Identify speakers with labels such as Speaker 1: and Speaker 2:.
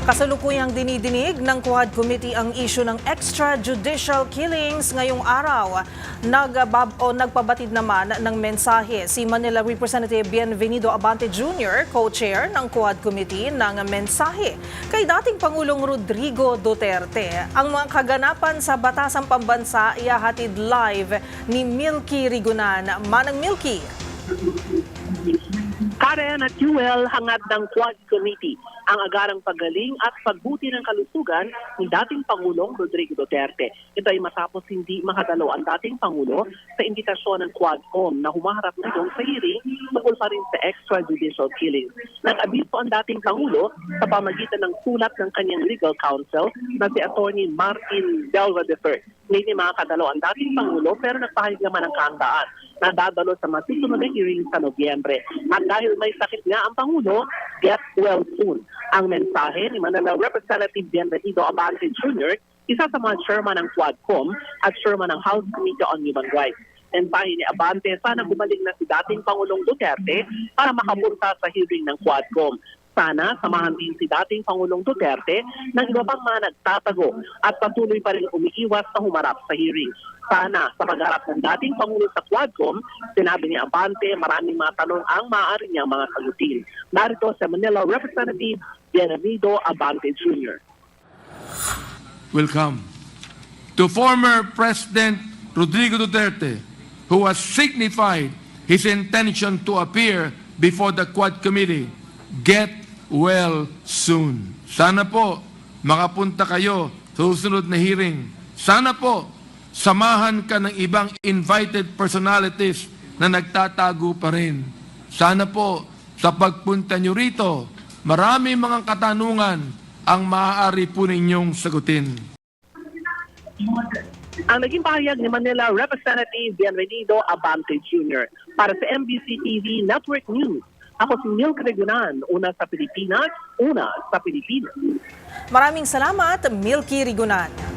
Speaker 1: Kasalukuyang dinidinig ng Quad Committee ang issue ng extrajudicial killings ngayong araw. Nagpabatid naman ng mensahe si Manila Representative Bienvenido Abante Jr., co-chair ng Quad Committee ng mensahe kay dating Pangulong Rodrigo Duterte. Ang mga kaganapan sa Batasang Pambansa ihahatid live ni Milky Rigunan. Manang Milky.
Speaker 2: Karen at Jewel, hangad ng Quad Committee ang agarang pagaling at pagbuti ng kalusugan ni dating Pangulong Rodrigo Duterte. Ito ay matapos hindi makadalo ang dating Pangulo sa imbitasyon ng Quadcom na humaharap nitong sa hearing tungkol pa rin sa extrajudicial killings. Nag-abiso ang dating Pangulo sa pamagitan ng sulat ng kanyang legal counsel na si Attorney Martin Delva III. Hindi makadalo ang dating Pangulo pero nagpahayag naman ng kahandaan na dadalo sa masusunod na hearing sa Nobyembre. At dahil may sakit nga ang Pangulo, get well soon. Ang mensahe ni Manila Representative Bienvenido Abante Jr., isa sa mga chairman ng Quadcom at chairman ng House Committee on Human Rights. Mensahe ni Abante, sana gumaling na si dating Pangulong Duterte para makapunta sa hearing ng Quadcom. Sana samahan din si dating Pangulong Duterte ng iba pang mga nagtatago at patuloy pa rin umiiwas na humarap sa hearing. Sana sa pagharap ng dating Pangulo sa Quadcom, sinabi ni Abante maraming mga tanong ang maaari niyang mga sagutin. Narito sa Manila Representative Bienvenido Abante Jr.
Speaker 3: Welcome to former President Rodrigo Duterte, who has signified his intention to appear before the Quad Committee. Get well soon. Sana po makapunta kayo sa susunod na hearing. Sana po samahan ka ng ibang invited personalities na nagtatago pa rin. Sana po sa pagpunta nyo rito, marami mga katanungan ang maaari po ninyong sagutin.
Speaker 2: Ang naging pahayag ni Manila Representative Bienvenido Abante Jr. Para sa MBC TV Network News. Ako si Milky Rigunan, una sa Pilipinas, una sa Pilipinas.
Speaker 1: Maraming salamat, Milky Rigunan.